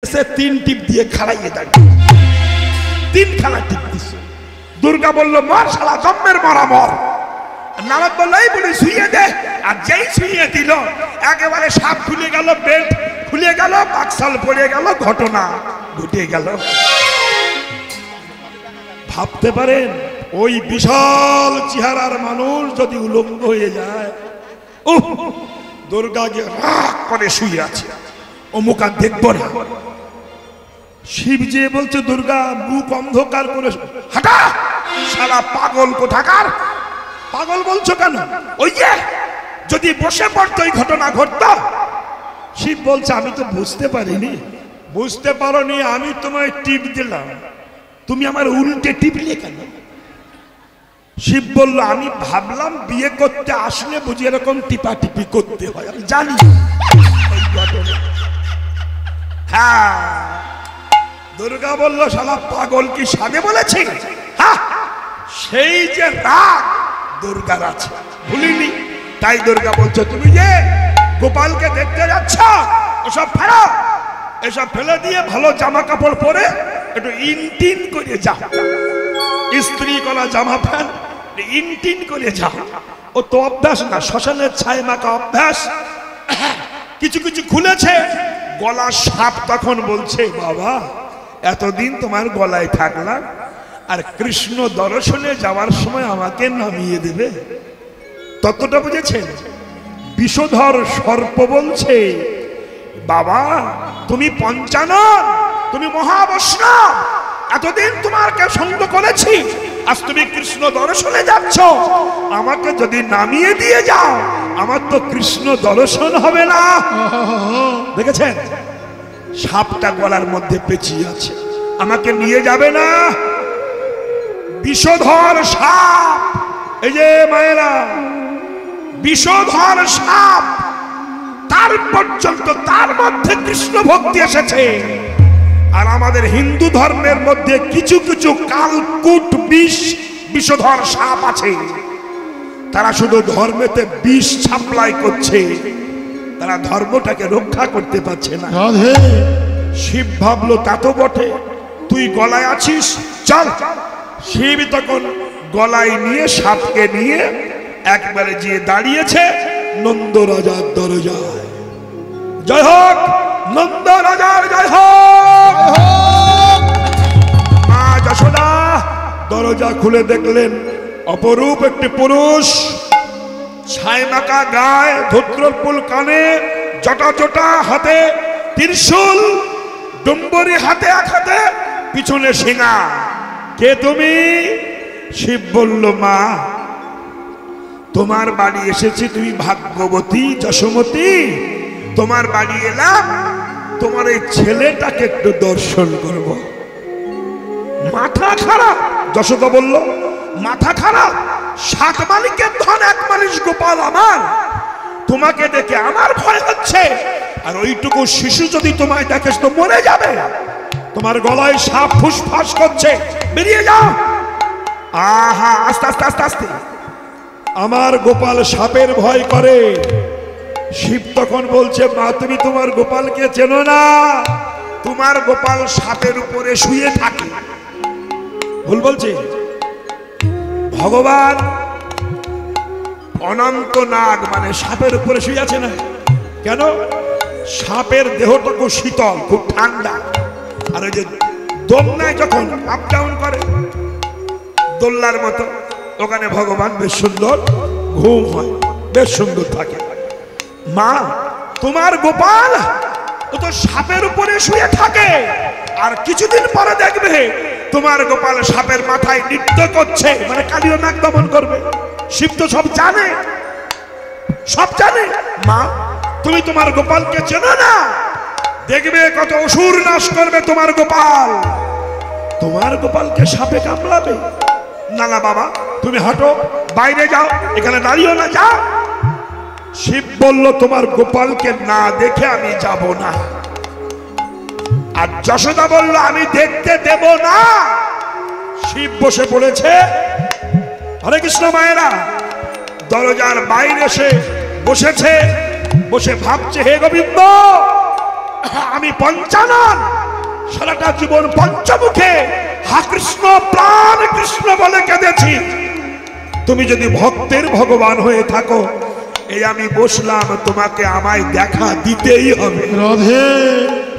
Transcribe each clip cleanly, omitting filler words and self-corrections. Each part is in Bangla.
দেখছে 3 টিপ দিয়ে খাড়াইয়ে দেয়, 3 খানা টিপ দিছে। দুর্গা বলল মর শালা, জম্মের মরা মর। নারদ বলল এই বলে শুইয়ে দে। আর যেই শুইয়ে দিল একেবারে সাপ খুলে গেল, বেল্ট খুলে গেল, বাক্সাল পড়ে গেল, ঘটনা ঘটে গেল। ভাবতে পারেন ওই বিশাল চেহারার মানুষ যদি উলঙ্গ হয়ে যায়, দুর্গাকে রাগ করে শুয়ে আছে, ও মুখ আর দেখবো না। শিব যে বলছে দুর্গা মুখ অন্ধকার করে, হাঁটা শালা পাগল কোথাকার, পাগল বলছো কেন? ওই যে যদি বসে পড়তো এই ঘটনা ঘটতো। শিব বলছে আমি তো বুঝতে পারিনি। বুঝতে পারোনি? আমি তোমায় টিপ দিলাম, তুমি আমার উল্টে টিপলে কেন? শিব বলল আমি ভাবলাম বিয়ে করতে আসলে বুঝি এরকম টিপা টিপি করতে হয়, আমি জানি এই ঘটনা। হ্যাঁ, দুর্গা বলল শালা পাগল কি সাধে বলেছে? হ্যাঁ, সেই যে রাগ দুর্গার আছে, ভুলিনি। তাই দুর্গা বলছো তুমি যে গোপালকে দেখতে যাচ্ছ, ওসব ফেলো, এসব ফেলে দিয়ে ভালো জামা কাপড় পরে একটু ইনটিন করে যাও, ইস্ত্রি করা জামা প্যান্ট ইনটিন করে যাও। ও তো অভ্যাস না, শ্মশানের ছাই মাখা অভ্যাস। কিছু কিছু খুলেছে, গলা সাপ তখন বলছে বাবা এতদিন তোমার গলায় থাকলাম, আর কৃষ্ণ দর্শনে যাওয়ার সময় আমাকে নামিয়ে দেবে, ততটা বুঝেছেন? বিষধর সর্প বলছে বাবা তুমি পঞ্চানন, তুমি মহাবৈষ্ণব, এতদিন তোমাকে সঙ্গ করেছি, আজ তুমি কৃষ্ণ দর্শনে যাচ্ছ, আমাকে যদি নামিয়ে দিয়ে যাও আমার তো কৃষ্ণ দর্শন হবে না। দেখেছেন সাপটা গলার মধ্যে পেঁচিয়ে আছে, আমাকে নিয়ে যাবে না। বিষধর সাপ, এই যে মায়েরা, বিষধর সাপ, তার পর্যন্ত তার মধ্যে কৃষ্ণ ভক্তি এসেছে। আর আমাদের হিন্দু ধর্মের মধ্যে কিছু কিছু কালকুট বিষধর সাপ আছে, তারা শুধু ধর্মেতে বিষ সাপ্লাই করছে, তারা ধর্মটাকে রক্ষা করতে পারছে না। শিব ভাবলো তা তো বটে, তুই গলায় আছিস, চল। শিব তখন গলায় নিয়ে সাপকে নিয়ে একবারে গিয়ে দাঁড়িয়েছে নন্দ রাজার দরজায়। জয় হোক নন্দ রাজার, জয় হোক। মা যশোদা দরজা খুলে দেখলেন অপরূপ একটি পুরুষ, ছাই মাখা গায়ে, ধুত্রপুল কানে, জটা জটা, হাতে ত্রিশূল, ডুম্বরি হাতে এক হাতে, পিছনে শিঙা। কে তুমি? শিব বলল মা তোমার বাড়ি এসেছি, তুমি ভাগ্যবতী যশোমতী, তোমার বাড়ি এলাম, তোমার এই ছেলেটাকে একটু দর্শন করব। মাথা খারাপ? যশোদা বলল মাথা খারাপ? 7 মালিকের ধন 1 মালিক গোপাল আমার, তোমাকে দেখে আমার ভয় হচ্ছে, আর ওইটুকু শিশু যদি তোমায় দেখে তো মরে যাবে, তোমার গলায় সাপ ফুসফাস করছে, বেরিয়ে যাও। আহা, আস্তে আস্তে আস্তে আস্তে, আমার গোপাল সাপের ভয় করে। শিব তখন বলছে মা তুমি তোমার গোপালকে চেনো না, তোমার গোপাল সাপের উপরে শুয়ে থাকে। ভুল বলছে? ভগবান অনন্ত নাগ মানে সাপের উপরে শুয়ে আছে না কেন? সাপের দেহটা খুব শীতল, খুব ঠান্ডা, আর ওই যে দোলনায় যখন আপ ডাউন করে দোলনার মতো, ওখানে ভগবান বেশ সুন্দর ঘুম হয়, বেশ সুন্দর থাকে। মা তোমার গোপাল ও তো সাপের উপরে শুয়ে থাকে, আর কিছুদিন পরে দেখবে তোমার গোপাল সাপের মাথায় নৃত্য করছে, মানে কালীয় নাগ দমন করবে। শিব তো সব জানে, সব জানে। মা তুমি তোমার গোপালকে চেনো না, দেখবে কত অসুর নাশ করবে তোমার গোপাল, তোমার গোপালকে সাপে কামড়াবে। না না বাবা তুমি হাঁটো, বাইরে যাও, এখানে দাঁড়িয়েও না, যাও। শিব বলল তোমার গোপালকে না দেখে আমি যাব না। আর যশোদা বলল আমি দেখতে দেব না। শিব বসে পড়েছে, হরে কৃষ্ণ মায়েরা দরজার বাইরে এসে বসেছে, বসে ভাবছে হে গোবিন্দ আমি পঞ্চানন, সারাটা জীবন পঞ্চমুখে হা কৃষ্ণ প্রাণ কৃষ্ণ বলে কেঁদেছি। তুমি যদি ভক্তের ভগবান হয়ে থাকো, এই আমি বসলাম, তোমাকে আমায় দেখা দিতেই হবে। রাধে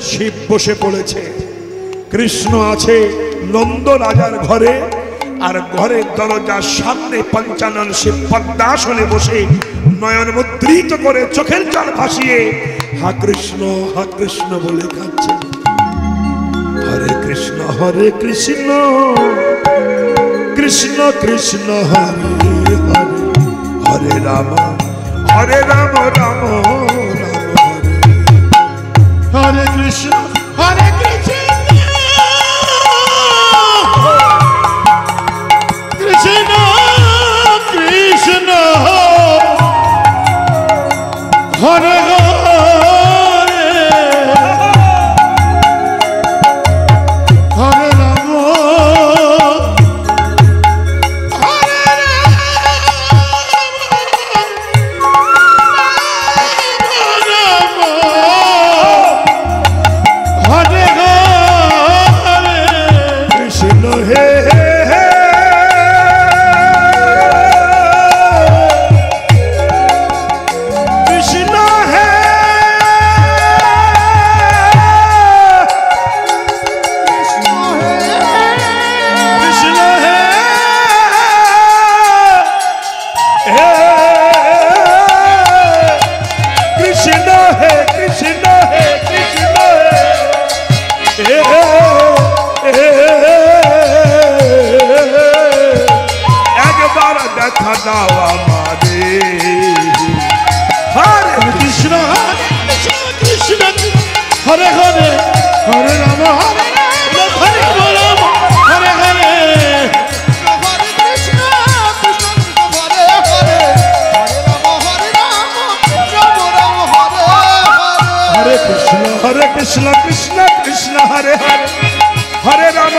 শিব বসে পড়েছে, কৃষ্ণ আছে নন্দ রাজার ঘরে, আর ঘরের দরজার সামনে পঞ্চানন শিব পদ্মাসনে বসে নয়ন মুদ্রিত করে চোখের জল ভাসিয়ে হা কৃষ্ণ বলে কাঁদছে। হরে কৃষ্ণ কৃষ্ণ কৃষ্ণ হরে হরে, হরে রাম রাম রাম হরে। হরে কৃষ্ণ কৃষ্ণ কৃষ্ণ হরে হরে, হরে রাম হরে হরে, হরে রাম হরে রাম হরে হরে, হরে কৃষ্ণ কৃষ্ণ হরে হরে, হরে রাম রাম রাম হরে হরে। হরে কৃষ্ণ কৃষ্ণ কৃষ্ণ হরে হরে, হরে রাম রাম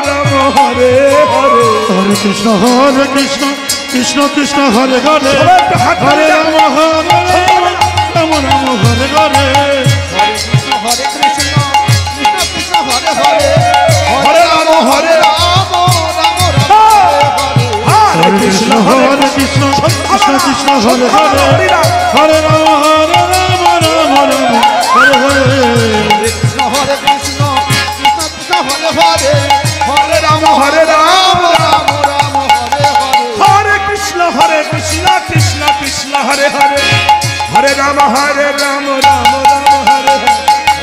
রাম হরে হরে। হরে কৃষ্ণ কৃষ্ণ কৃষ্ণ হরে হরে, হরে রাম রাম রাম হরে হরে। হরে কৃষ্ণ কৃষ্ণ কৃষ্ণ হরে হরে, হরে রাম রাম রাম হরে হরে। হরে কৃষ্ণ কৃষ্ণ কৃষ্ণ হরে হরে, হরে রাম রাম রাম হরে হরে। কৃষ্ণ কৃষ্ণ কৃষ্ণ হরে হরে, হরে রাম রাম রাম হরে হরে। হরে কৃষ্ণ কৃষ্ণ কৃষ্ণ হরে হরে, হরে রাম রাম রাম হরে হরে।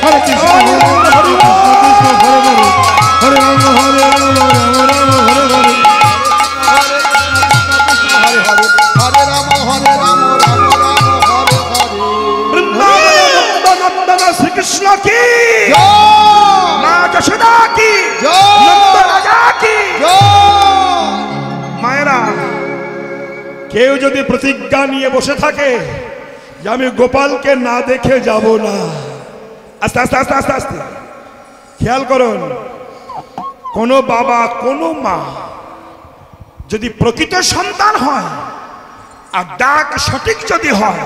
হরে কৃষ্ণ কৃষ্ণ কৃষ্ণ হরে হরে, হরে রাম রাম রাম হরে হরে। হরে হরে, হরে রাম রাম রাম হরে হরে। বৃন্দাবন শ্রীকৃষ্ণ কি, জয় মা যশোদা কি, জয়। নন্দ রাজা কি। জয়। মায়েরা, কেউ যদি প্রতিজ্ঞা নিয়ে বসে থাকে যে আমি গোপালকে না দেখে যাব না, আস্তে আস্তে আস্তে আস্তে আস্তে খেয়াল করুন, কোনো বাবা কোনো মা যদি প্রকৃত সন্তান হয় আর ডাক সঠিক যদি হয়,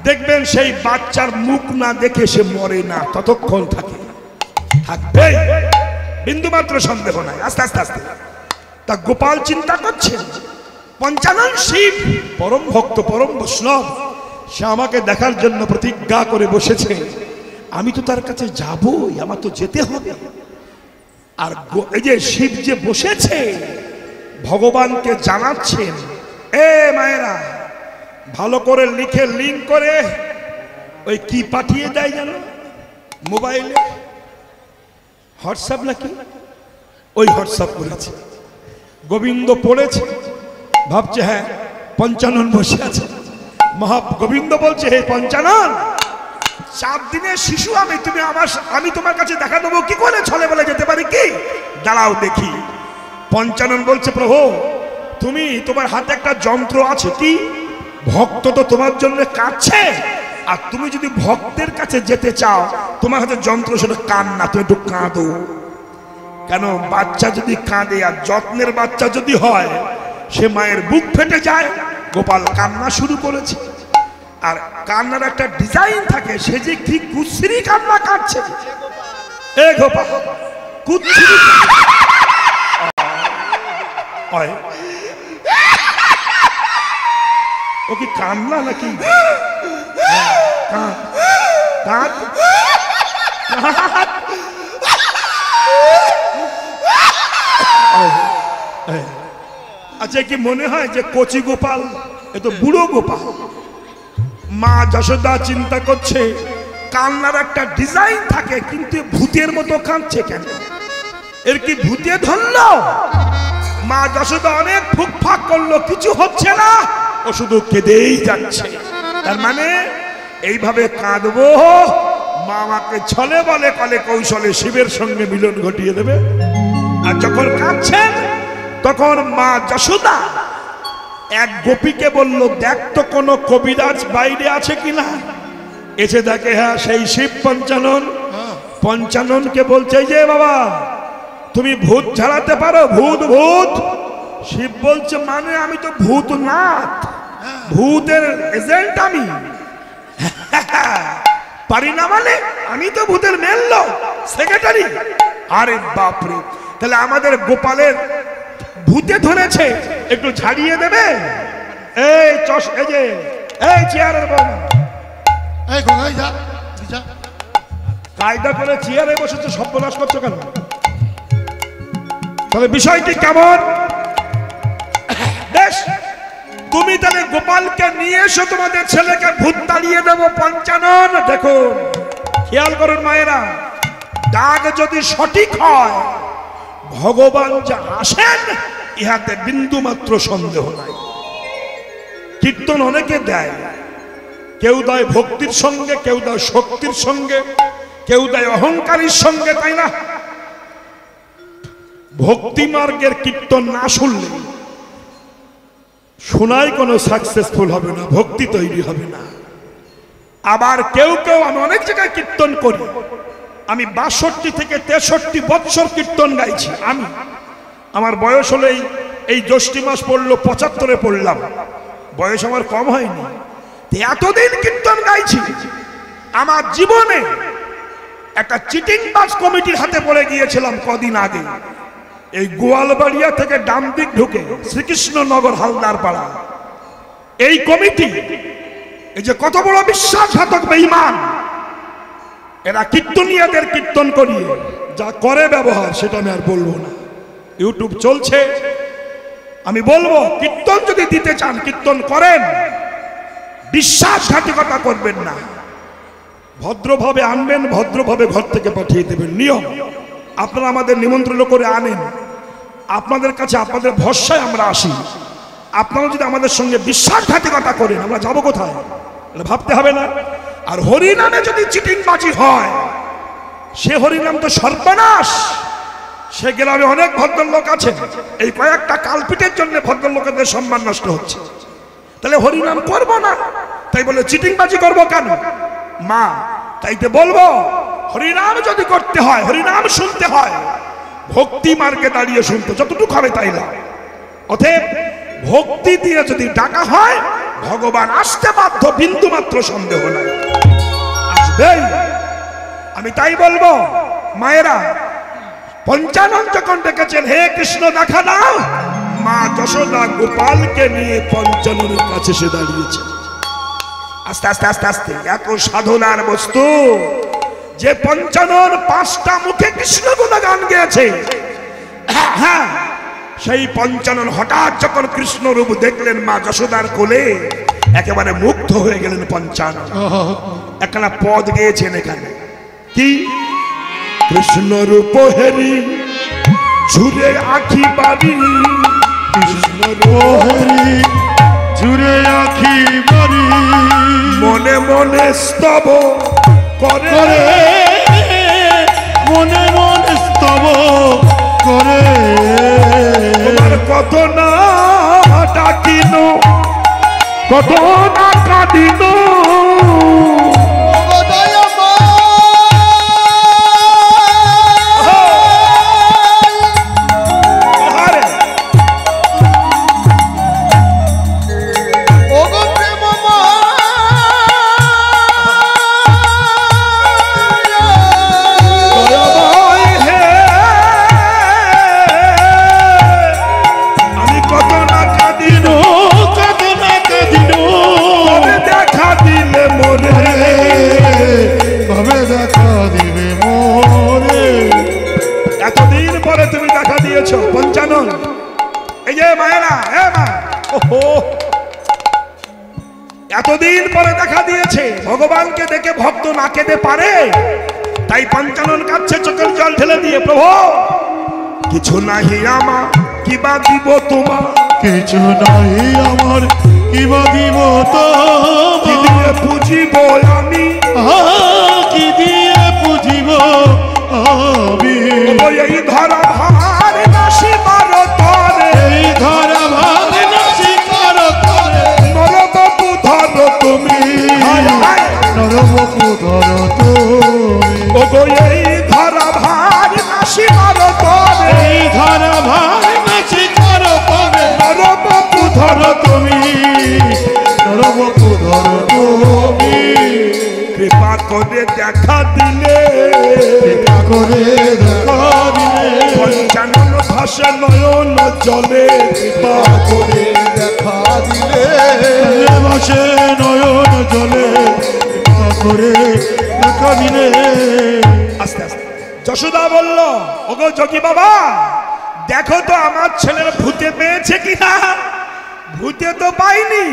দেখবেন সেই বাচ্চার মুখ না দেখে সে মরে না, ততক্ষণ থাকে থাকবে, বিন্দুমাত্র সন্দেহ নাই। আস্তে আস্তে আস্তে তা গোপাল চিন্তা করছে, পঞ্চানন শিব পরম ভক্ত পরম বৈষ্ণব, সে আমাকে দেখার জন্য প্রতিজ্ঞা করে বসেছে, আমি তো তার কাছে যাবই, আমার তো যেতে হবে। আর এই যে শিব যে বসেছে ভগবানকে জানাচ্ছেন, এ মায়েরা ভালো করে লিখে লিঙ্ক করে ওই কি পাঠিয়ে দেয় জানো মোবাইলে, হোয়াটসঅ্যাপ নাকি, ওই হোয়াটসঅ্যাপ করেছে। গোবিন্দ পড়েছে, ভাবছে হ্যাঁ পঞ্চানন বসে আছে। গোবিন্দ বলছে, হে পঞ্চানন, 4 দিনের শিশু আমি তোমার কাছে দেখা দেবো কি করে, ছলে বলে যেতে পারি কি, দাঁড়াও দেখি। পঞ্চানন বলছে, প্রভু তুমি, তোমার হাতে একটা যন্ত্র আছে, কি ভক্ত তো তোমার জন্য কাঁদছে, আর তুমি যদি ভক্তের কাছে যেতে চাও, তোমার হাতে যন্ত্র সেটা কান্না, তুমি একটু কাঁদো। কেন, বাচ্চা যদি কাঁদে আর যত্নের বাচ্চা যদি হয়, সে মায়ের বুক ফেটে যায়। গোপাল কান্না শুরু করেছে, আর কান্নার একটা ডিজাইন থাকে, সে যে কি কুশ্রী কান্না কাটছে। এ গোপাল কুচ্ছি ও কি কান্না নাকি? কাঁদ আচ্ছা, কি মনে হয় যে কচি গোপাল এ তো বুড়ো গোপাল? মা যশোদা চিন্তা করছে কান্নার একটা ডিজাইন থাকে, কিন্তু ভূতের মতো কাঁদছে কেন? এর কি ভূতে ধরলো? মা যশোদা অনেক ফুকফাক করলো, কিছু হচ্ছে না, ও শুধু কেঁদেই যাচ্ছে। তার মানে এইভাবে কাঁদবো, মা আমাকে ছলে বলে কলে কৌশলে শিবের সঙ্গে মিলন ঘটিয়ে দেবে। আর যখন কাঁদছেন তখন মা যশোদা এক গোপীকে বলল, দেখ তো কোনো কবিরাজ বাইরে আছে কিনা। এসে দেখে হ্যাঁ সেই শিব পঞ্চানন। পঞ্চাননকে বলছে, যে বাবা তুমি ভূত ঝাড়াতে পারো? ভূত ভূত। শিব বলছে, মানে আমি তো ভূত না, ভূতের এজেন্ট আমি। পারি না মানে? আমি তো ভূতের মেল লোক, সেক্রেটারি। আরে বাপরে, তাহলে আমাদের গোপালের ভূতে ধরেছে, একটু ঝাড়িয়ে দেবে? এই চশ, এই যে এই চেয়ারের বৌমা, এই গোগাই যা যা, কায়দা করে চেয়ারে বসেছে, সর্বনাশ করছো কেন? তবে বিষয়টি কেমন? বেশ, তুমি তাহলে গোপালকে নিয়ে এসো, তোমাদের ছেলেকে ভূত তাড়িয়ে দেবো। পঞ্চানন দেখুন, খেয়াল করুন মায়েরা, ডাক যদি সঠিক হয়, ভগবান যা আসেন ইহাতে বিন্দু মাত্র সন্দেহ নাই। কীর্তন অনেকে দেয়, কেউ দেয় ভক্তির সঙ্গে, কেউ দেয় শক্তির সঙ্গে, কেউ দেয় অহংকারীর সঙ্গে, তাই না? ভক্তি মার্গের কীর্তন না শুনলে শোনাই কোনো সাকসেসফুল হবে না, ভক্তি তৈরি হবে না। আবার কেউ কেউ, আমি অনেক জায়গায় কীর্তন করি, আমি 62 থেকে 63 বৎসর কীর্তন গাইছি। আমি, আমার বয়স হলেই, এই জ্যৈষ্ঠ মাস পড়লো 75-এ পড়লাম, বয়স আমার কম হয়নি। এতদিন কীর্তন গাইছি। আমার জীবনে একটা চিটিংবাজ কমিটির হাতে পড়ে গিয়েছিলাম কদিন আগে, এই গোয়ালবাড়িয়া থেকে ডান দিক ঢুকে শ্রীকৃষ্ণনগর হালদার পাড়া। এই কমিটি, এই যে কত বড় বিশ্বাসঘাতক বেঈমান, এরা কীর্তনিয়াদের কীর্তন করিয়ে যা করে ব্যবহার, সেটা আমি আর বলবো না। ইউটিউব চলছে, আমি বলবো কীর্তন যদি দিতে চান কীর্তন করেন, বিশ্বাসঘাতকতা করবেন না, ভদ্রভাবে আনবেন, ভদ্রভাবে ঘর থেকে পাঠিয়ে দেবেন। নিয়ম, আপনারা আমাদের নিমন্ত্রণ করে আনেন, আপনাদের কাছে আপনাদের ভরসায় আমরা আসি। আপনারা যদি আমাদের সঙ্গে বিশ্বাসঘাতকতা করেন, আমরা যাবো কোথায়? ভাবতে হবে না। আর হরিনামে যদি চিটিংবাজি হয়, সে হরিনাম তো সর্বনাশ। সে গ্রামে অনেক ভদ্রলোক আছে, এই কয়েকটা কালপিটের জন্য ভদ্রলোকেদের সম্মান নষ্ট হচ্ছে। তাহলে হরিনাম করবো না, তাই বলে চিটিংবাজি করবো কেন? মা, তাইতে বলবো হরিনাম যদি করতে হয়, হরিনাম শুনতে হয়, ভক্তি মার্গে দাঁড়িয়ে শুনতে যতটুকু হবে তাই না। অতএব ভক্তি দিয়ে যদি ডাকা হয়, ভগবান আসতে বাধ্য, বিন্দু মাত্র সন্দেহ নাই, আসবেই। আমি তাই বলবো মায়েরা, পঞ্চানন যখন ডেকেছেন, হে কৃষ্ণ দেখা দাও, মা যশোদা গোপালকে নিয়ে পঞ্চাননের কাছে সে দাঁড়িয়েছে। আস্তে আস্তে আস্তে আস্তে এত সাধনার বস্তু যে পঞ্চানন 5টা মুখে কৃষ্ণ গুণগান গেয়েছে। হ্যাঁ, সেই পঞ্চানন হঠাৎ যখন কৃষ্ণ রূপ দেখলেন মা যশোদার কোলে, একেবারে মুগ্ধ হয়ে গেলেন পঞ্চানন। একখানা পদ গেয়েছেন এখানে, কি? কৃষ্ণ রূপ হেরি ঝুরে আখি বাড়ি, কৃষ্ণ রূপেরি জুড়ে আখি বাড়ি, মনে মনে স্তব করে, মনে মনে স্তব করে, তোমার কত না ডাকিন, কত না কাঁদিন, দেখা দিবে মোরে। এতদিন পরে তুমি দেখা দিয়েছো পঞ্চানন। এই যে মায়েরা, মা, ওহো, এতদিন পরে দেখা দিয়েছে। ভগবানকে দেখে ভক্ত না কেঁদে পারে, তাই পঞ্চানন কাঁদছে চোখের জল ঢেলে দিয়ে। প্রভু কিছু নাহি আমার, কিবা দিব তোমার, কিছু নাই আমার, কিবা দিব তো, কি দিয়ে পুজিব আমি, কি দিয়ে পুজিব আমি। এই ধরা ভার নাসি মারো তরে, এই ধরা ভার নাসি মারো তরে, নরবপু ধরো তুমি, নরবপু ধরো তুমি। ওগো এই ধরা ভার নাসি মারো তরে, এই ধরা ভার নাসি মারো তরে, নরবপু ধরো তুমি, নরবপু ধরো তুমি। কৃপা করে দেখা দিলে, কৃপা করে দেখা দিলে, পঞ্চানন ভাষা নয়ন জলে, কৃপা করে দেখা দিলে ভাসে নয়ন জলে, কৃপা করে দেখা দিলে। আস্তে আস্তে যশোদা বলল, ওগো যোগী বাবা, দেখো তো আমার ছেলের ভূতে পেয়েছে কিনা। ভূতে তো পাইনি,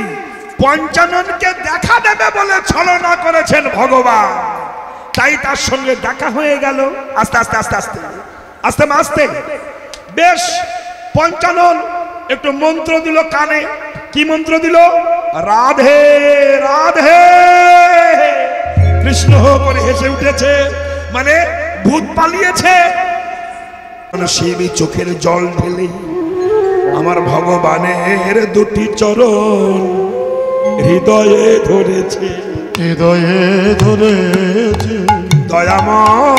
পঞ্চাননকে দেখা দেবে বলে ছলনা করেছেন ভগবান, তাই তার সঙ্গে দেখা হয়ে গেল। আস্তে আস্তে আস্তে আস্তে আস্তে আস্তে বেশ পঞ্চানন একটু মন্ত্র দিল কানে। কি মন্ত্র দিল? রাধে রাধে। কৃষ্ণ করে হেসে উঠেছে, মানে ভূত পালিয়েছে। শিবি চোখের জল ঢেলে আমার ভগবানের দুটি চরণ হৃদয়ে ধরেছে, হৃদয়ে ধরেছে। দয়াময়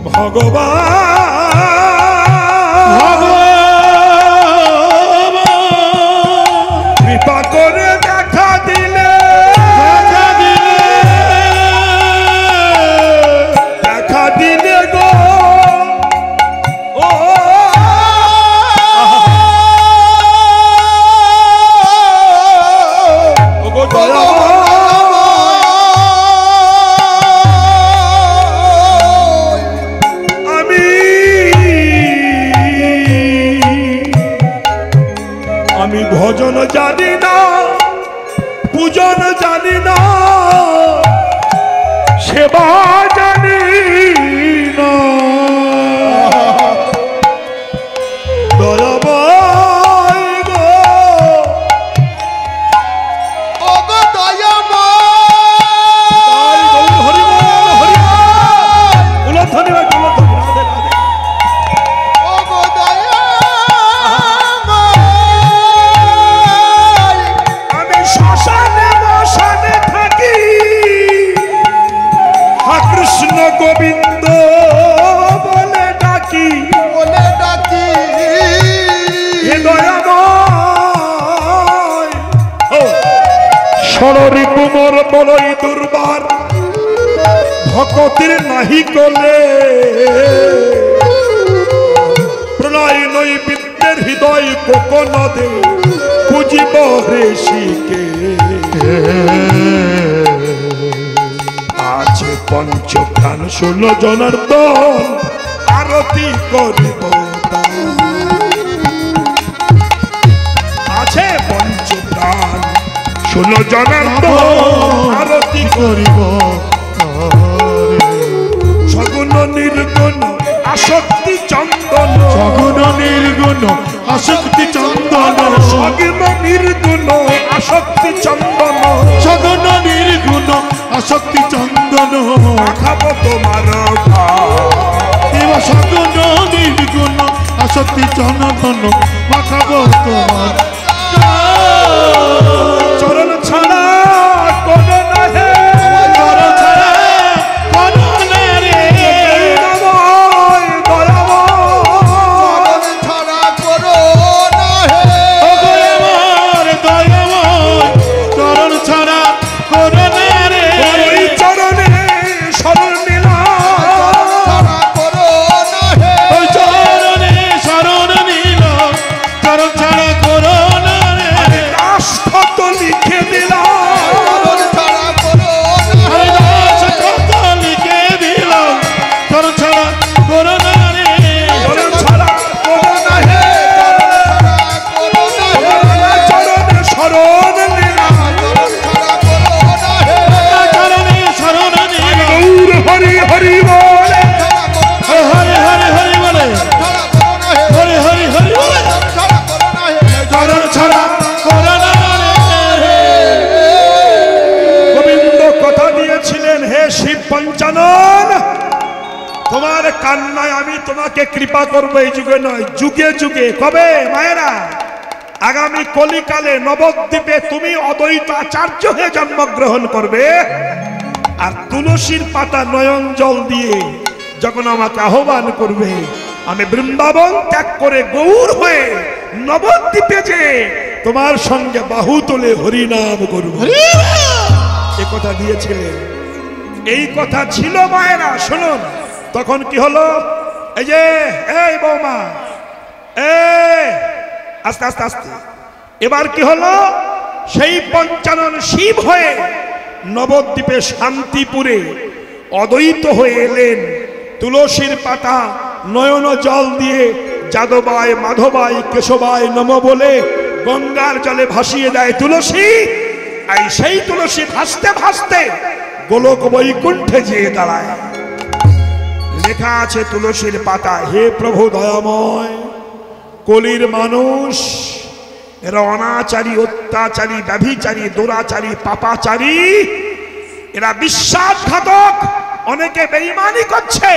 ভগবান, কৃপা করে দেখা দিলে, দেখা দিলে গো। ও ওগো দয়াময়, আমি ভজন জানি না, পূজন জানি না, সেবা জানি না। দয়াময় গো, ওগো দয়াময়, তাই গৌর হরি বল, হরি বল। উলধ্বনি হয়, উলধ্বনি, রাধে রাধে। ওগো দয়াময়, আমি শ্মশানে মশানে থাকি, হা কৃষ্ণ গোবিন্দ বলে ডাকি, বলে ডাকি। হে দয়াময়। সররি কুমোর বলই দুর্বার, ভকতির নাহি কোলে, প্রণয় নৈবিদ্যের হৃদয় কোকন দে, পুজিব ঋষিকে। আছে পঞ্চপ্রাণ 16 জনার্দন, আরতি করিব তার। আছে পঞ্চপ্রাণ 16 জনার্দন, আরতি করিব সগুণ নির্গুণ আসক্তি চন্দন, সগুণ নির্গুণ আসক্তি চন্দন, সগুণ নির্গুণ আসক্তি চন্দন, সগুণ নির্গুণ আসক্তি চন্দন। মাখাবো তোমার এবার সগুণ নির্গুণ আসক্তি চন্দন, মাখাবো তোমার চরণ ছাড়া কোন নাহে, চরণ ছাড়া কোনো না রে। দয়াময়, দয়াময়। চরণ ছাড়া করো না হে। ওগো আমার দয়াময়, লিখে দিলাম চরণ ছাড়া করো না হরে দাস কথা লিখে দিলাম চরণ ছাড়া করো না রে চরণ ছাড়া করো না হে করো না চরণে শরণ নিলাম চরণে শরণ নিলাম গৌর হরি হরি বলে হরে হরে হরে বলে হরে হরে হরে বলে চরণ ছাড়া করো না রে গোবিন্দ কথা দিয়েছিলেন হে শিব পঞ্চানন তোমার কান্নায় আমি তোমাকে কৃপা করবো এই যুগে নয় যুগে যুগে কবে মায়েরা আগামী কলিকালে নবদ্বীপে তুমি অদ্বৈত আচার্য হয়ে জন্মগ্রহণ করবে আর তুলসীর পাতা নয়ন জল দিয়ে যখন আমাকে আহ্বান করবে আমি বৃন্দাবন ত্যাগ করে গৌর হয়ে নবদ্বীপে যে তোমার সঙ্গে বাহু তুলে হরিনাম করব এ কথা দিয়েছিলেন এই কথা ছিল মায়েরা শুনুন তখন কি হলো এই যে এই বৌমা আস্তে আস্তে আস্তে এবার কি হলো সেই পঞ্চানন শিব হয়ে নবদ্বীপে শান্তিপুরে অদ্বৈত হয়ে এলেন তুলসীর পাতা নয়ন জল দিয়ে যাদবায় মাধবায় কেশবায় নম বলে গঙ্গার জলে ভাসিয়ে দেয় তুলসী আর সেই তুলসী ভাসতে ভাসতে গোলক বৈকুণ্ঠে যেয়ে দাঁড়ায় লেখা আছে তুলসীর পাতা হে প্রভু দয়াময় কলির মানুষ এরা অনাচারী অত্যাচারী ব্যভিচারী দুরাচারী পাপাচারী এরা বিশ্বাসঘাতক অনেকে বেঈমানি করছে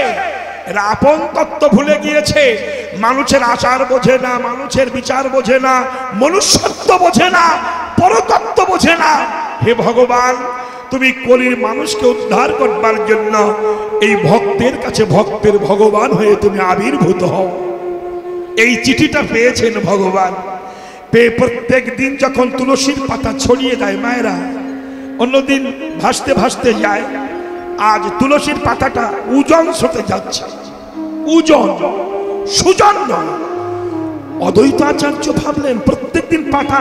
এরা আপন তত্ত্ব ভুলে গিয়েছে মানুষের আচার বোঝে না মানুষের বিচার বোঝে না মনুষ্যত্ব বোঝে না পরতত্ত্ব বোঝে না হে ভগবান তুমি কলির মানুষকে উদ্ধার করবার জন্য এই ভক্তের কাছে ভক্তের ভগবান হয়ে তুমি আবির্ভূত হও এই চিঠিটা পেয়েছেন ভগবান পেয়ে প্রত্যেক দিন যখন তুলসীর পাতা ছড়িয়ে দেয় মায়েরা অন্যদিন ভাসতে ভাসতে যায় আজ তুলসীর পাতাটা ওজন স্রোতে যাচ্ছে ওজন সুজন নয় অদ্বৈত আচার্য ভাবলেন প্রত্যেকদিন পাতা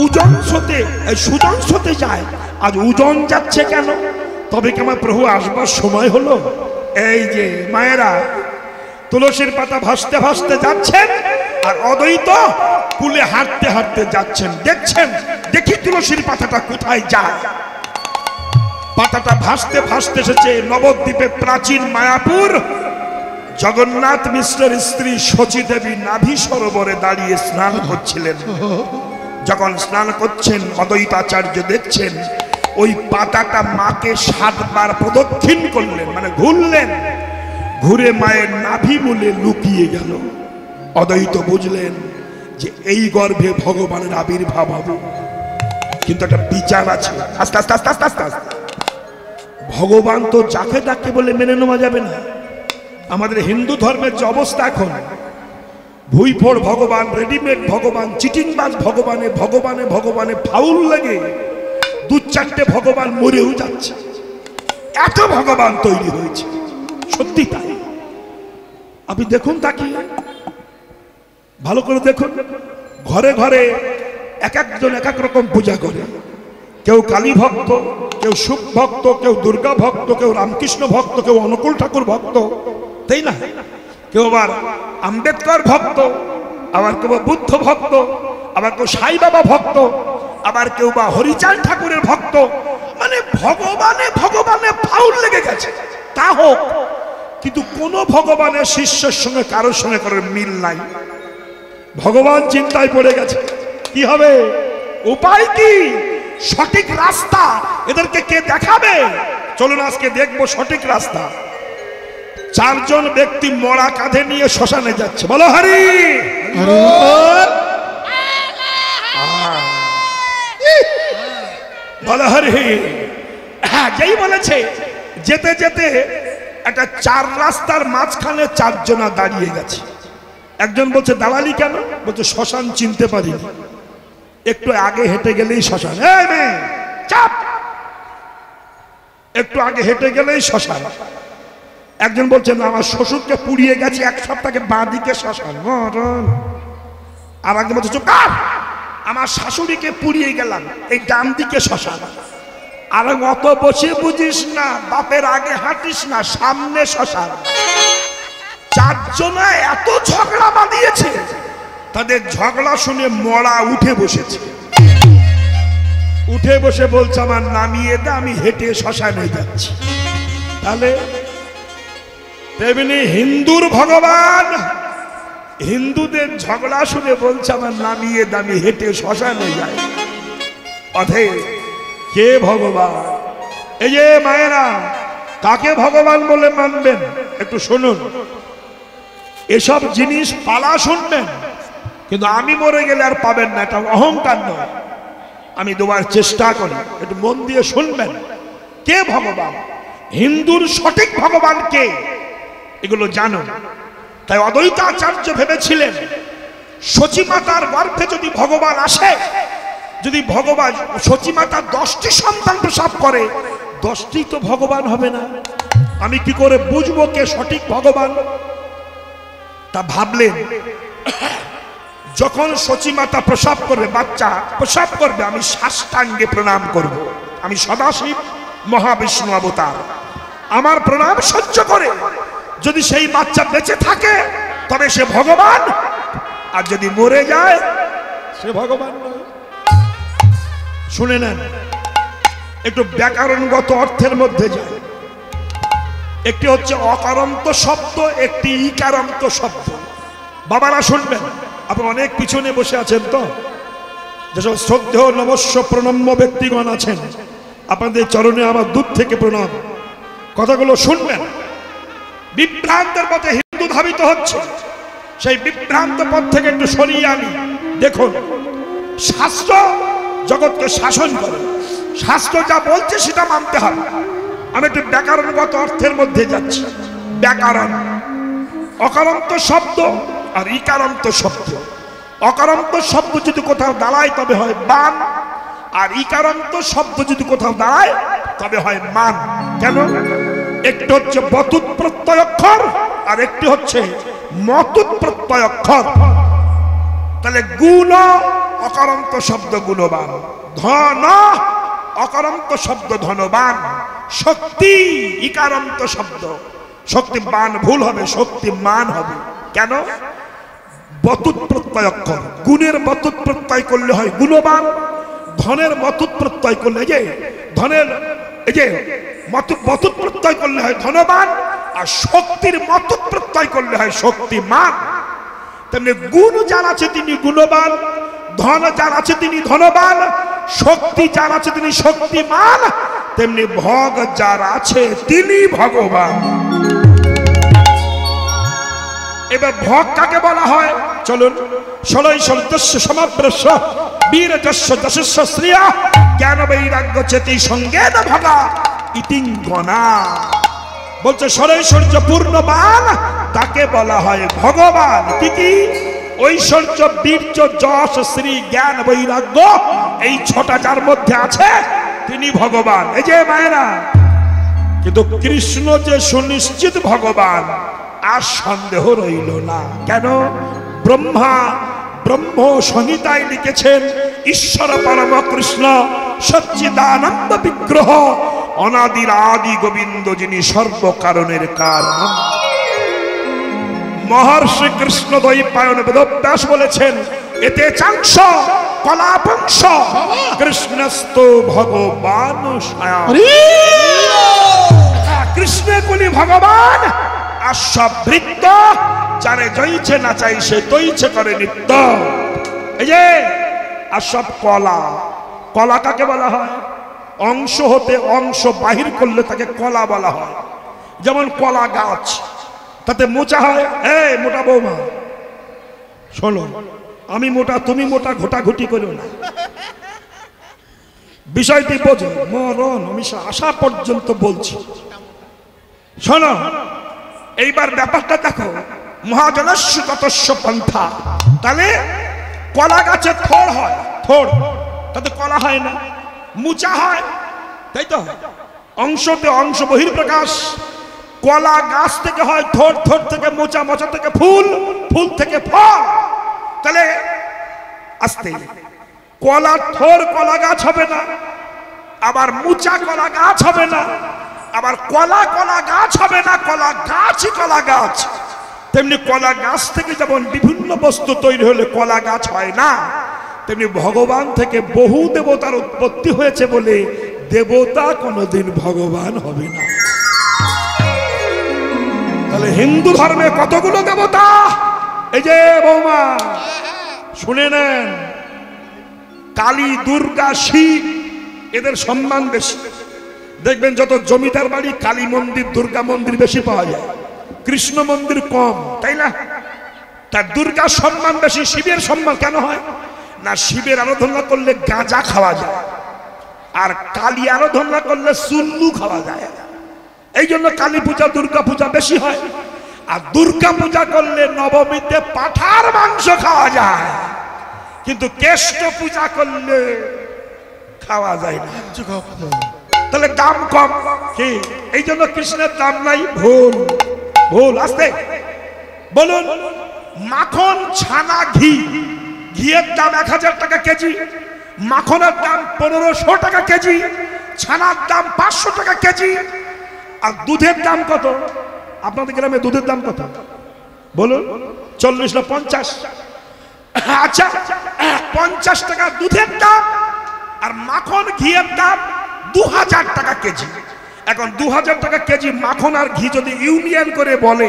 ওজন স্রোতে সুজন স্রোতে যায় আজ ওজন যাচ্ছে কেন তবে কি আমার প্রভু আসবার সময় হলো এই যে মায়েরা তুলসীর পাতা ভাসতে ভাসতে যাচ্ছেন আর অদ্বৈত কুলে হাঁটতে হাঁটতে যাচ্ছেন দেখছেন দেখি তুলসীর পাতাটা কোথায় যায় পাতাটা ভাসতে ভাসতে এসেছে নবদ্বীপে প্রাচীন মায়াপুর জগন্নাথ মিশ্রের স্ত্রী শচী দেবী নাভি সরোবরে দাঁড়িয়ে স্নান করছিলেন যখন স্নান করছেন অদ্বৈত আচার্য দেখছেন ওই পাতাটা মাকে 7 বার প্রদক্ষিণ করলেন মানে ঘুরলেন ঘুরে মায়ের নাভি মূলে লুকিয়ে গেল অদ্বৈত বুঝলেন যে এই গর্ভে ভগবানের আবির্ভাব হবে কিন্তু একটা বিচার আছে আস্তে আস্তে আস্তে আস্তে আস্তে আস্তে ভগবান তো যাকে তাকে বলে মেনে নেওয়া যাবে না আমাদের হিন্দু ধর্মের যে অবস্থা এখন ভুইফোড় ভগবান রেডিমেড ভগবান চিটিংবাজ ভগবানে ভগবানে ভগবানে ফাউল লাগে 2-4টে ভগবান মরেও যাচ্ছে এত ভগবান তৈরি হয়েছে সত্যি তাই আপনি দেখুন তাকিয়ে ভালো করে দেখুন ঘরে ঘরে এক একজন এক এক রকম পূজা করে কেউ কালী ভক্ত কেউ শিব ভক্ত কেউ দুর্গা ভক্ত কেউ রামকৃষ্ণ ভক্ত কেউ অনুকূল ঠাকুর ভক্ত তাই না কেউ আবার আম্বেদকর ভক্ত আবার কেউ বুদ্ধ ভক্ত আবার কেউ সাই বাবা ভক্ত আবার কেউ বা হরিচাঁদ ঠাকুরের ভক্ত মানে ভগবানে ভগবানে ফাউল লেগে গেছে তা হোক কিন্তু কোন ভগবানের শিষ্যের সঙ্গে কারোর সঙ্গে কারোর মিল নাই ভগবান চিন্তায় পড়ে গেছে কি হবে উপায় কি সঠিক রাস্তা এদেরকে কে দেখাবে চলুন আজকে দেখবো সঠিক রাস্তা 4 জন ব্যক্তি মরা কাঁধে নিয়ে শ্মশানে যাচ্ছে বলো হরি বলো হরি হ্যাঁ যেই বলেছে যেতে যেতে একটা 4 রাস্তার মাঝখানে 4 জনা দাঁড়িয়ে গেছে একজন বলছে দাঁড়ালি কেন বলছে শ্মশান চিনতে পারিনি একটু আগে হেঁটে গেলেই শ্মশান এই মেয়ে চাপ একটু আগে হেঁটে গেলেই শ্মশান একজন বলছে না আমার শ্বশুরকে পুড়িয়ে গেছে 1 সপ্তাহে বাঁ দিকে শ্মশান আর একজন বলছে চুপ কর আমার শাশুড়িকে পুড়িয়ে গেলাম, এই ডান দিকে শ্মশান। আর অত বসে বুঝিস না, বাপের আগে হাঁটিস না, সামনে শ্মশান। চারজনা এত ঝগড়া বাঁধিয়েছে, তাদের ঝগড়া শুনে মরা উঠে বসেছে। উঠে বসে বলছে আমার নামিয়ে দে, আমি হেঁটে শ্মশানে যাচ্ছি। তাহলে তেমনি হিন্দুর ভগবান হিন্দুদের ঝগড়া শুনে বলছে আমার নামিয়ে দে, আমি হেঁটে শ্মশানে যাই। পথে কে ভগবান? এই যে মায়েরা, কাকে ভগবান বলে মানবেন একটু শুনুন। এসব জিনিস পালা শুনবেন, কিন্তু আমি মরে গেলে আর পাবেন না, এটা অহংকার নয়। আমি দেওয়ার চেষ্টা করি, একটু মন দিয়ে শুনবেন। কে ভগবান? হিন্দুর সঠিক ভগবান কে এগুলো জানুন। তাই অদ্বৈতাচার্য ভেবেছিলেন সচিমাতার গর্ভে যদি ভগবান আসে, যদি ভগবান সচিমাতা 10টি সন্তান প্রসব করে, 10টি তো ভগবান হবে না। আমি কি করে বুঝবো কে সঠিক ভগবান? তা ভাবলেন, যখন সচিমাতা প্রসব করবে, বাচ্চা প্রসব করবে, আমি সাষ্টাঙ্গে প্রণাম করব। আমি সদাশিব মহাবিষ্ণু অবতার, আমার প্রণাম সহ্য করে যদি সেই বাচ্চা বেঁচে থাকে তবে সে ভগবান, আর যদি মরে যায় সে ভগবান নয়। শুনে নেন, একটু ব্যাকরণগত অর্থের মধ্যে যায়। একটি হচ্ছে অকারান্ত শব্দ, একটি ইকারান্ত শব্দ। বাবারা শুনবেন, আপনি অনেক পিছনে বসে আছেন, তো যেসব শ্রদ্ধেয় নমস্য প্রণম্য ব্যক্তিগণ আছেন, আপনাদের চরণে আমার দূর থেকে প্রণাম। কথাগুলো শুনবেন। বিভ্রান্তের পথে হিন্দু ধাবিত হচ্ছে, সেই বিভ্রান্ত পথ থেকে একটু সরিয়ে আনি। দেখুন, শাস্ত্র জগৎকে শাসন করে, শাস্ত্র যা বলছে সেটা মানতে হবে। আমি একটু ব্যাকরণগত অর্থের মধ্যে যাচ্ছি। ব্যাকরণ, অকারান্ত শব্দ আর ইকারান্ত শব্দ। অকারান্ত শব্দ যদি কোথাও দাঁড়ায় তবে হয় বান, আর ইকারান্ত শব্দ যদি কোথাও দাঁড়ায় তবে হয় মান। কেন? একটি হচ্ছে বতুত প্রত্যয় অক্ষর, আর একটি হচ্ছে মতুত প্রত্যয় অক্ষর। তাহলে গুণ অকারান্ত শব্দ গুণবান, ধন অকারান্ত শব্দ ধনবান, শক্তি ইকারান্ত শব্দ, শক্তিবান ভুল হবে, শক্তিমান হবে। কেন? বতুত প্রত্যয় অক্ষর। গুণের বতুত প্রত্যয় করলে হয় গুণবান, ধনের মতুত প্রত্যয় করলে, এই যে ধনের এই যে বতুত প্রত্যয় করলে হয় ধনবান, আর শক্তির মতুত প্রত্যয় করলে হয় শক্তিমান। তেমনি গুণ যার আছে তিনি গুণবান, ধন যার আছে তিনি ধনবান, শক্তি যার আছে তিনি শক্তিমান, তেমনি ভগ যার আছে তিনি ভগবান। এবার ভগ কাকে বলা হয়? চলুন, ষোলই সন্তস্য সমাপ্রস্য বীর যস্য যশস্য শ্রিয়া জ্ঞান বৈরাগ্য চেতি সঙ্গেন ভগা ইতিঙ্গনা। বলছে ষড়ৈশ্বর্য পূর্ণবান তাকে বলা হয় ভগবান। কি কি? ঐশ্বর্য, বীর্য, যশ, শ্রী, জ্ঞান, বৈরাগ্য, এই 6টা যার মধ্যে আছে তিনি ভগবান। এই যে মায়েরা, কিন্তু কৃষ্ণ যে সুনিশ্চিত ভগবান আর সন্দেহ রইল না। কেন? ব্রহ্ম সংহিতায় লিখেছেন, ঈশ্বর পরম কৃষ্ণ সচ্চিদানন্দ বিগ্রহ অনাদির আদি গোবিন্দ, যিনি সর্বকারণের কারণ। মহর্ষি কৃষ্ণ দ্বৈপায়ন বেদব্যাস বলেছেন, এতে চাংস কলাপংস কৃষ্ণস্ত ভগবান স্বয়ং। কৃষ্ণে কোনি ভগবান আর সব বৃত্ত, যারে জয়ছে না চাইছে তৈছে করে নিত্য। এই যে আর সব কলা, কলা কাকে বলা হয়? অংশ হতে অংশ বাহির করলে তাকে কলা বলা হয়। যেমন কলা গাছ, তাতে মোচা হয়। এই মোটা বৌমা শোনো, আমি মোটা তুমি মোটা, ঘোটাঘুটি করো না, বিষয়টি বোঝো। মরণ আমি আসা পর্যন্ত বলছি, শোনো। এইবার ব্যাপারটা দেখো, মহাজনস্য ততস্য পন্থা। তাহলে কলা গাছে থোড় হয়, থোড়, তাতে কলা হয় না, মুচা হয়, তাই তো? অংশতে অংশ বহির্প্রকাশ। কলা গাছ থেকে হয় থোড়, থোড় থেকে মোচা, মোচা থেকে ফুল, ফুল থেকে ফল। তাহলে আস্তে কলার থোর কলা গাছ হবে না, আবার মুচা কলা গাছ হবে না, আবার কলা কলা গাছ হবে না, কলা গাছই কলা গাছ। তেমনি কলা গাছ থেকে যেমন বিভিন্ন বস্তু তৈরি হলে কলা গাছ হয় না, তেমনি ভগবান থেকে বহু দেবতার উৎপত্তি হয়েছে বলে দেবতা কোনোদিন ভগবান হবে না। তাহলে হিন্দু ধর্মে কতগুলো দেবতা? এই যে বৌমা শুনে নেন, কালী, দুর্গা, শিব এদের সম্মান বেশি। দেখবেন যত জমিদার বাড়ি কালী মন্দির, দুর্গা মন্দির বেশি পাওয়া যায়, কৃষ্ণ মন্দির কম, তাই না? তার দুর্গার সম্মান বেশি। শিবের সম্মান কেন হয় না? শিবের আরাধনা করলে গাঁজা খাওয়া যায়, আর কালী আরাধনা করলে চুল্লু খাওয়া যায়। এই জন্য কালী পূজা, দুর্গা পূজা বেশি হয়। আর দুর্গা পূজা করলে নবমীতে পাঁঠার মাংস খাওয়া যায়, কিন্তু কেষ্ট পূজা করলে খাওয়া যায় না। তাহলে দাম কম কি? এই জন্য কৃষ্ণের দাম নাই। ভুল, ভুল। আসতে বলুন, মাখন, ছানা, ঘি, ঘিয়ের দাম 1000 টাকা কেজি, মাখনের দাম 1500 টাকা কেজি, ছানার দাম 500 টাকা কেজি। আর দুধের দাম কত? আপনাদের গ্রামে দুধের দাম কত বলুন? 40 না 50? আচ্ছা, 50 টাকা দুধের দাম, আর মাখন, ঘিয়ের দাম 2000 টাকা কেজি। এখন 2000 টাকা কেজি মাখন আর ঘি যদি ইউনিয়ন করে বলে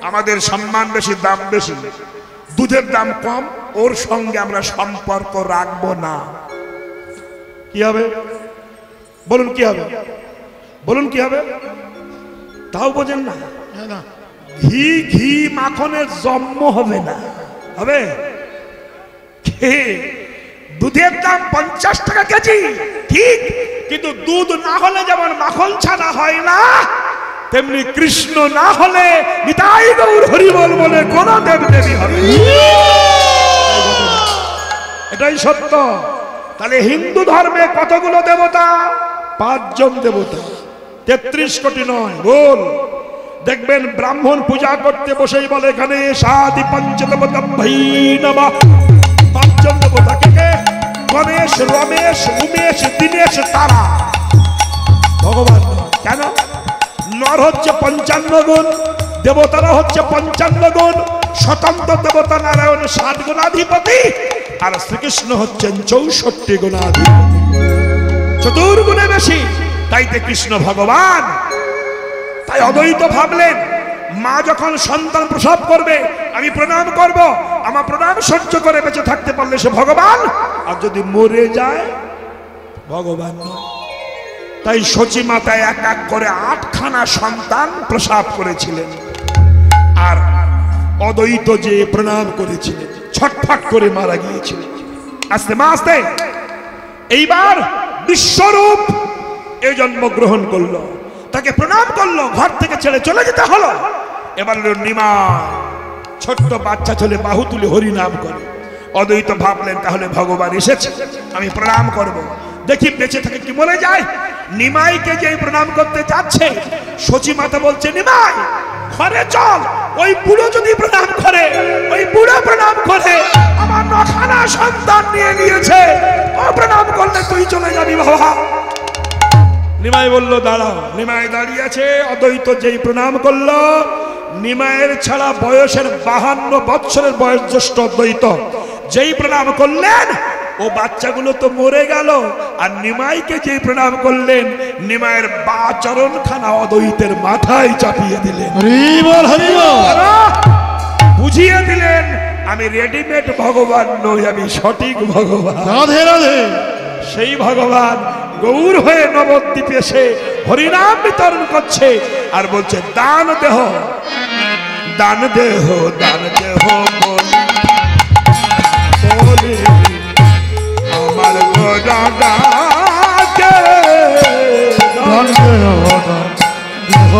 আমাদের সম্মান বেশি, দাম বেশি, দুধের দাম কম, ওর সঙ্গে আমরা সম্পর্ক রাখবো না, কি হবে বলুন? কি হবে বলুন? কি হবে? তাও বোঝেন না? ঘি, ঘি মাখনের জন্ম হবে না, হবে? দুধের দাম 50 টাকা কেজি, ঠিক, কিন্তু দুধ না হলে যেমন মাখন ছানা হয় না, তেমনি কৃষ্ণ না হলে নিতাই গৌর হরি বল বলে কোন দেব দেবী হবে। এটাই সত্য। তাহলে হিন্দু ধর্মে কতগুলো দেবতা? 5 জন দেবতা, 33 কোটি নয়। বল, দেখবেন ব্রাহ্মণ পূজা করতে বসেই বলে এখানে সাদি পঞ্চদেবতা ভাই নমঃ। 5 জন দেবতা কে কে? গণেশ, রমেশ, উমেশ, দীনেশ, তারা। ভগবান কেন? নর হচ্ছে 55 গুণ, দেবতারা হচ্ছে 55 গুণ, স্বতন্ত্র দেবতা নারায়ণ 7 গুণাধিপতি, আর শ্রীকৃষ্ণ হচ্ছেন 64 গুণাধিপতি, চতুর্গুণে বেশি। তাইতে কৃষ্ণ ভগবান। তাই অদ্বৈত ভাবলেন, মা যখন সন্তান প্রসব করবে আমি প্রণাম করব, আমার প্রণাম সহ্য করে বেঁচে থাকতে পারলে সে ভগবান, আর যদি মরে যায় ভগবান নয়। তাই সচী মাতা এক এক করে 8খানা সন্তান প্রসব করেছিলেন, আর অদ্বৈত যে প্রণাম করেছিলেন ছটফট করে মারা গিয়েছিলেন। আস্তে মা আস্তে এইবার বিশ্বরূপ এই জন্মগ্রহণ করলো, তাকে প্রণাম করলো, ঘর থেকে ছেড়ে চলে যেতে হলো। এবার নিমাই ছোট্ট বাচ্চা ছেলে বাহু তুলে হরি নাম করে। অদ্বৈত ভাবলেন তাহলে ভগবান এসেছে, আমি প্রণাম করব, দেখি বেঁচে থাকে কি মরে যায়। নিমাইকে যে প্রণাম করতে যাচ্ছে, সচী মাতা বলছে নিমাই ঘরে চল, ওই বুড়ো যদি প্রণাম করে, ওই বুড়ো প্রণাম করে আমার 9খানা সন্তান নিয়ে নিয়েছে, ও প্রণাম করলে তুই চলে যাবি বাবা। নিমাই বলল দাঁড়াও। নিমাই দাঁড়িয়ে আছে। অদ্বৈত যেই প্রণাম করলো, নিমাইয়ের ছাড়া বয়সের 52 বৎসরের বয়স জ্যেষ্ঠ অদ্বৈত যেই প্রণাম করলেন, ও বাচ্চাগুলো তো মরে গেল, আর নিমাইকে যেই প্রণাম করলেন, নিমাইয়ের 2 চরণখানা অদ্বৈতের মাথায় চাপিয়ে দিলেন, বুঝিয়ে দিলেন আমি রেডিমেড ভগবান নই, আমি সঠিক ভগবান। রাধে রাধে। সেই ভগবান গৌর হয়ে নবদ্বীপে এসে হরিনাম বিতরণ করছে, আর বলছে দান দেহ, দান দেহ, দান দেহ বলে আমার গোরা ডাকে, দান দেহ, দেহ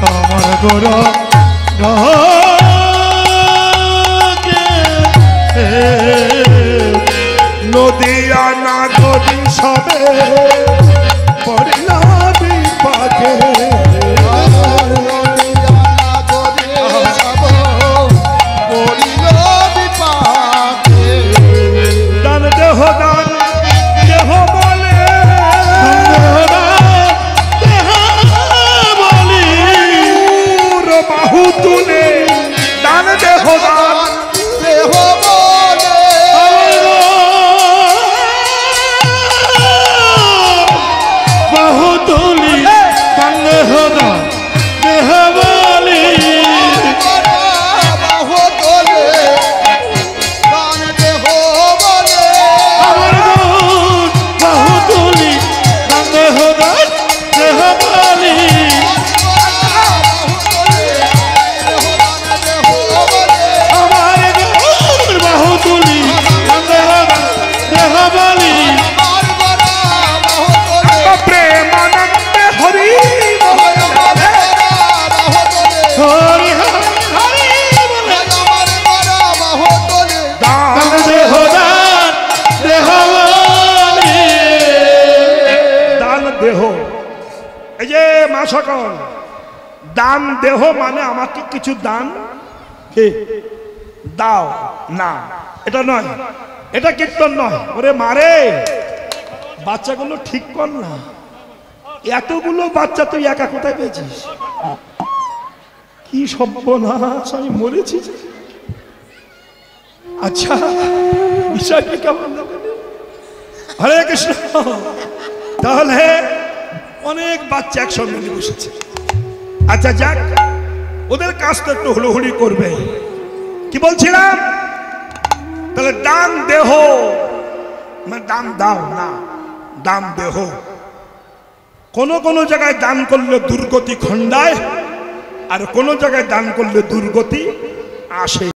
আমার গোরা নদিয়া না নদী সবে পড়লা বিপাকে, দেহ দান দেহ বলে বাহু তুলে দান দেহ দান দেহ বলে বাহু তুলি দেহ দান দেহ বলি বাহু তোলে দান দেহ বলে আমার বাহু তুলি দেহ দান দেহ বলি বাহু তুলি দেহ দান দেহ বলি প্রেমানন্দে হরি হরি হরি বলে দান দেহ দান দেহ বলি দান দেহ। এই যে মা সকল, দান দেহ মানে আমাকে কিছু দান দাও না, এটা নয়, এটা কীর্তন নয়। ওরে মারে, বাচ্চাগুলো ঠিক কর না, এতগুলো বাচ্চা তুই একা কোথায় পেয়েছিস? কি সর্বনাশ, আমি মরেছি। আচ্ছা, বিষয়টা কেমন হবে? হরে কৃষ্ণ। তাহলে অনেক বাচ্চা একসঙ্গে নিয়ে বসেছে। আচ্ছা যাক, ওদের কাজ তো একটু হুড়োহুড়ি করবে। কি বলছিলাম? তাহলে দান দেহ মানে দান দাও না, দান দেহ। কোন কোন জায়গায় দান করলে দুর্গতি খণ্ডায়, আর কোন জায়গায় দান করলে দুর্গতি আসে।